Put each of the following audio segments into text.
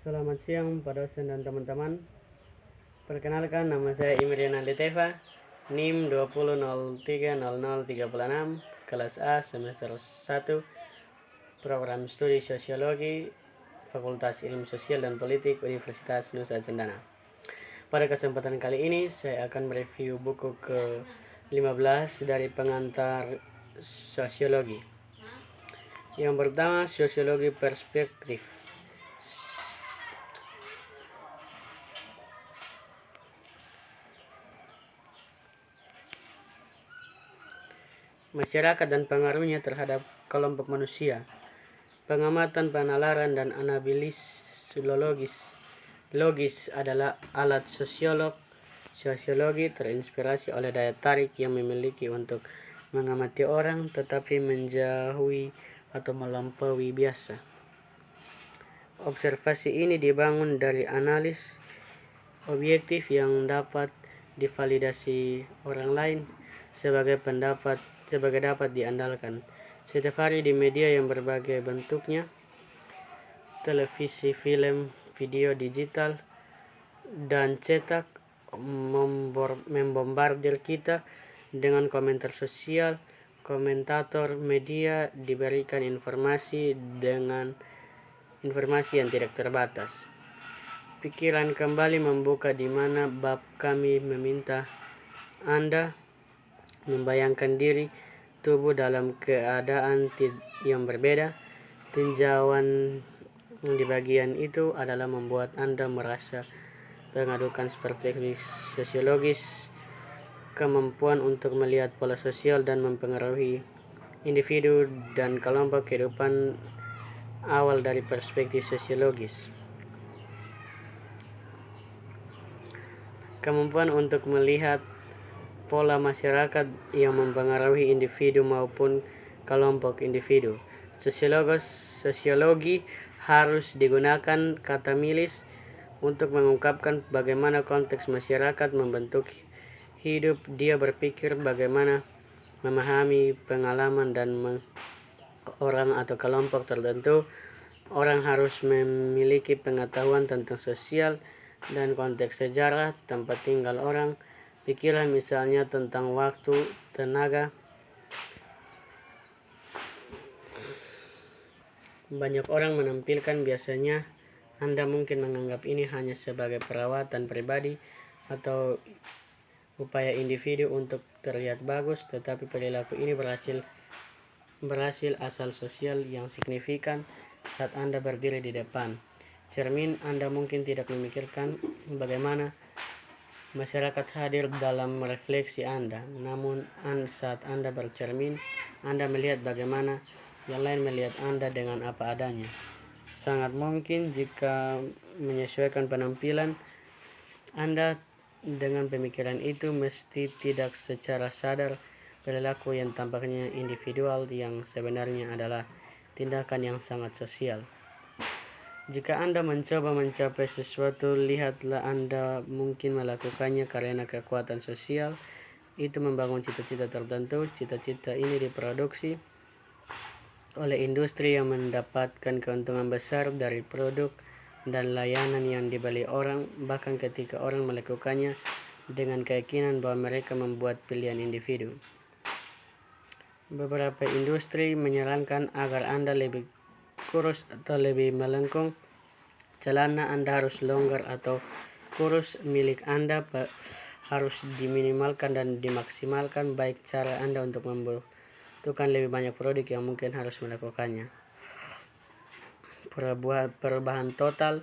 Selamat siang Pak dosen dan teman-teman. Perkenalkan, nama saya Imrian Anditeva, NIM 20030036, kelas A, semester 1, program studi Sosiologi, Fakultas Ilmu Sosial dan Politik, Universitas Nusa Cendana. Pada kesempatan kali ini, saya akan mereview buku ke-15 dari pengantar Sosiologi. Yang pertama, Sosiologi Perspektif. Masyarakat dan pengaruhnya terhadap kelompok manusia. Pengamatan, penalaran, dan analisis logis adalah alat sosiologi terinspirasi oleh daya tarik yang memiliki untuk mengamati orang tetapi menjauhi atau melampaui biasa. Observasi ini dibangun dari analis objektif yang dapat divalidasi orang lain sebagai dapat diandalkan. Setiap hari di media yang berbagai bentuknya, televisi, film, video digital, dan cetak, membombardir kita dengan komentar sosial. Komentator media diberikan informasi yang tidak terbatas. Pikiran kembali membuka di mana bab kami meminta Anda membayangkan diri tubuh dalam keadaan yang berbeda. Tinjauan di bagian itu adalah membuat Anda merasa mengadukan perspektif sosiologis, kemampuan untuk melihat pola sosial dan mempengaruhi individu dan kelompok kehidupan awal dari perspektif sosiologis. Kemampuan untuk melihat pola masyarakat yang mempengaruhi individu maupun kelompok individu. Sosiologi harus digunakan kata milis untuk mengungkapkan bagaimana konteks masyarakat membentuk hidup dia berpikir, bagaimana memahami pengalaman dan orang atau kelompok tertentu. Orang harus memiliki pengetahuan tentang sosial dan konteks sejarah, tempat tinggal orang, pikiran misalnya tentang waktu, tenaga. Banyak orang menampilkan biasanya Anda mungkin menganggap ini hanya sebagai perawatan pribadi atau upaya individu untuk terlihat bagus, tetapi perilaku ini berhasil asal sosial yang signifikan saat Anda berdiri di depan cermin. Anda mungkin tidak memikirkan bagaimana masyarakat hadir dalam refleksi Anda, namun saat Anda bercermin, Anda melihat bagaimana yang lain melihat Anda dengan apa adanya. Sangat mungkin jika menyesuaikan penampilan Anda dengan pemikiran itu, mesti tidak secara sadar perilaku yang tampaknya individual yang sebenarnya adalah tindakan yang sangat sosial. Jika Anda mencoba mencapai sesuatu, lihatlah Anda mungkin melakukannya karena kekuatan sosial itu membangun cita-cita tertentu. Cita-cita ini diproduksi oleh industri yang mendapatkan keuntungan besar dari produk dan layanan yang dibeli orang, bahkan ketika orang melakukannya dengan keyakinan bahwa mereka membuat pilihan individu. Beberapa industri menyarankan agar Anda lebih kurus atau lebih melengkung. Celana Anda harus longgar atau kurus. Milik Anda harus diminimalkan dan dimaksimalkan. Baik cara Anda untuk membutuhkan lebih banyak produk yang mungkin harus melakukannya. Perubahan total.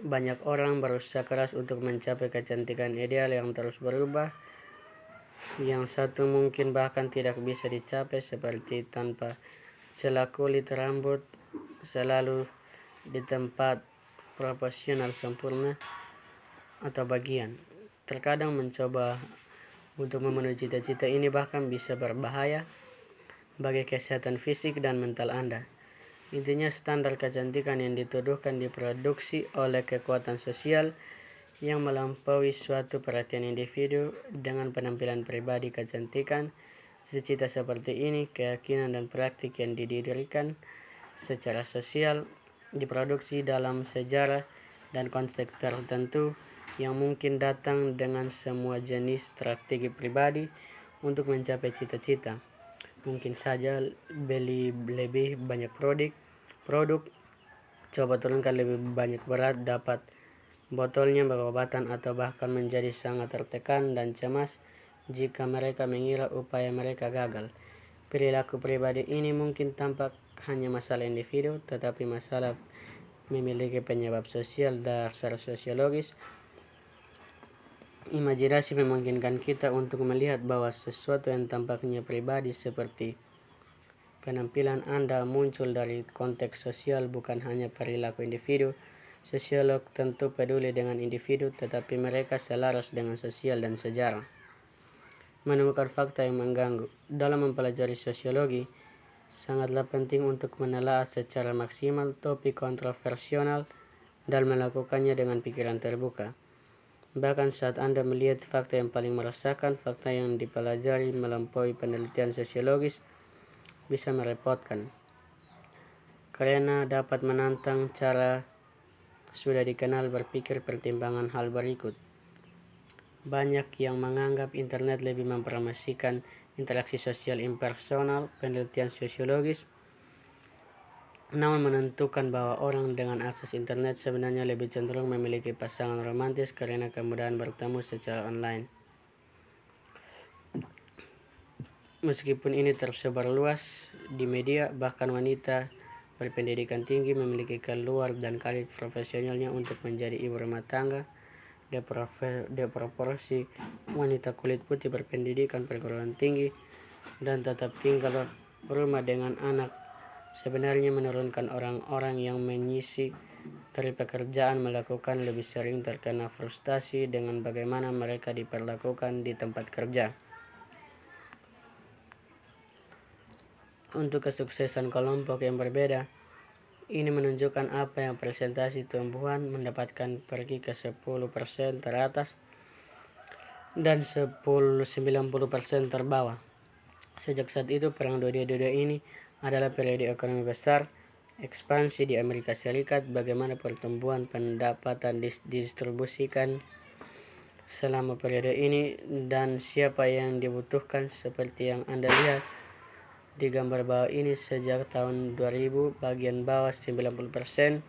Banyak orang berusaha keras untuk mencapai kecantikan ideal yang terus berubah. Yang satu mungkin bahkan tidak bisa dicapai, seperti tanpa celah kulit, rambut selalu di tempat proporsional sempurna atau bagian. Terkadang mencoba untuk memenuhi cita-cita ini bahkan bisa berbahaya bagi kesehatan fisik dan mental Anda. Intinya, standar kecantikan yang dituduhkan diproduksi oleh kekuatan sosial yang melampaui suatu perhatian individu dengan penampilan pribadi. Kecantikan, cita-cita seperti ini, keyakinan dan praktik yang didirikan secara sosial diproduksi dalam sejarah dan konteks tertentu yang mungkin datang dengan semua jenis strategi pribadi untuk mencapai cita-cita. Mungkin saja beli lebih banyak produk, coba turunkan lebih banyak berat, dapat botolnya berobatan, atau bahkan menjadi sangat tertekan dan cemas jika mereka mengira upaya mereka gagal. Perilaku pribadi ini mungkin tampak hanya masalah individu, tetapi masalah memiliki penyebab sosial dasar sosiologis. Imajinasi memungkinkan kita untuk melihat bahwa sesuatu yang tampaknya pribadi seperti penampilan Anda muncul dari konteks sosial, bukan hanya perilaku individu. Sosiolog tentu peduli dengan individu, tetapi mereka selaras dengan sosial dan sejarah. Menemukan fakta yang mengganggu. Dalam mempelajari sosiologi, sangatlah penting untuk menelaah secara maksimal topik kontroversial dan melakukannya dengan pikiran terbuka. Bahkan saat Anda melihat fakta yang paling meresahkan, fakta yang dipelajari melampaui penelitian sosiologis bisa merepotkan, karena dapat menantang cara sudah dikenal berpikir. Pertimbangan hal berikut. Banyak yang menganggap internet lebih mempromosikan interaksi sosial impersonal. Penelitian sosiologis namun menentukan bahwa orang dengan akses internet sebenarnya lebih cenderung memiliki pasangan romantis karena kemudahan bertemu secara online. Meskipun ini tersebar luas di media, bahkan wanita berpendidikan tinggi memiliki keluar dan karir profesionalnya untuk menjadi ibu rumah tangga. Proporsi wanita kulit putih berpendidikan perguruan tinggi dan tetap tinggal rumah dengan anak sebenarnya menurunkan orang-orang yang menyisi dari pekerjaan melakukan lebih sering terkena frustasi dengan bagaimana mereka diperlakukan di tempat kerja. Untuk kesuksesan kelompok yang berbeda, ini menunjukkan apa yang presentasi tumbuhan mendapatkan pergi ke 10% teratas dan 90% terbawah. Sejak saat itu, perang dunia ini adalah periode ekonomi besar, ekspansi di Amerika Serikat, bagaimana pertumbuhan pendapatan didistribusikan selama periode ini, dan siapa yang dibutuhkan. Seperti yang Anda lihat di gambar bawah ini, sejak tahun 2000, bagian bawah 90%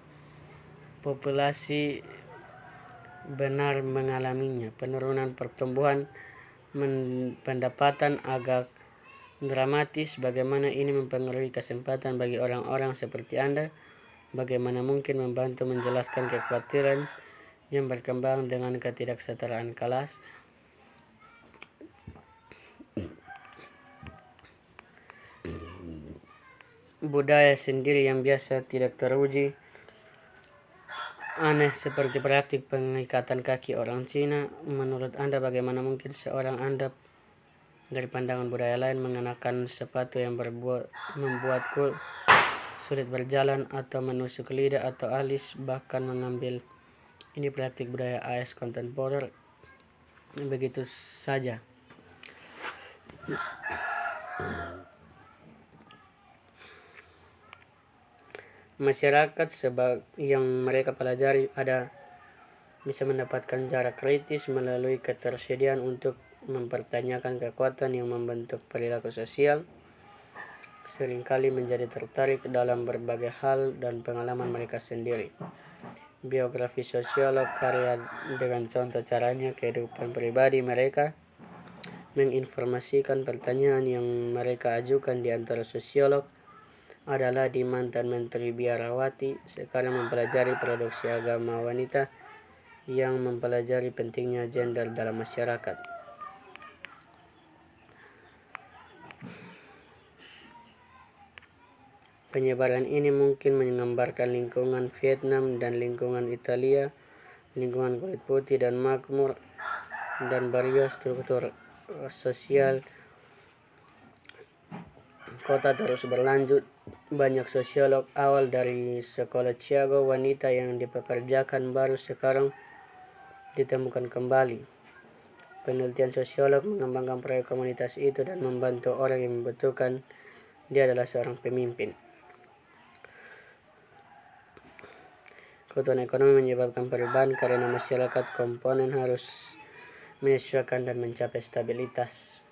populasi benar mengalaminya. Penurunan pertumbuhan pendapatan agak dramatis. Bagaimana ini mempengaruhi kesempatan bagi orang-orang seperti Anda? Bagaimana mungkin membantu menjelaskan kekhawatiran yang berkembang dengan ketidaksetaraan kelas? Budaya sendiri yang biasa tidak teruji aneh seperti praktik pengikatan kaki orang Cina. Menurut Anda, bagaimana mungkin seorang Anda dari pandangan budaya lain mengenakan sepatu yang membuat sulit berjalan atau menusuk lidah atau alis, bahkan mengambil ini praktik budaya AS kontemporer begitu saja. Masyarakat yang mereka pelajari bisa mendapatkan jarak kritis melalui ketersediaan untuk mempertanyakan kekuatan yang membentuk perilaku sosial, seringkali menjadi tertarik dalam berbagai hal dan pengalaman mereka sendiri. Biografi sosiolog karya dengan contoh caranya kehidupan pribadi mereka menginformasikan pertanyaan yang mereka ajukan. Di antara sosiolog adalah di mantan Menteri Biarawati, sekarang mempelajari produksi agama wanita yang mempelajari pentingnya gender dalam masyarakat. Penyebaran ini mungkin menggambarkan lingkungan Vietnam dan lingkungan Italia, lingkungan kulit putih dan makmur, dan barrier struktur sosial kota terus berlanjut. Banyak sosiolog awal dari sekolah Chicago wanita yang dipekerjakan baru sekarang ditemukan kembali. Penelitian sosiolog mengembangkan proyek komunitas itu dan membantu orang yang membutuhkan. Dia adalah seorang pemimpin. Kebutuhan ekonomi menyebabkan perubahan karena masyarakat komponen harus menyesuaikan dan mencapai stabilitas.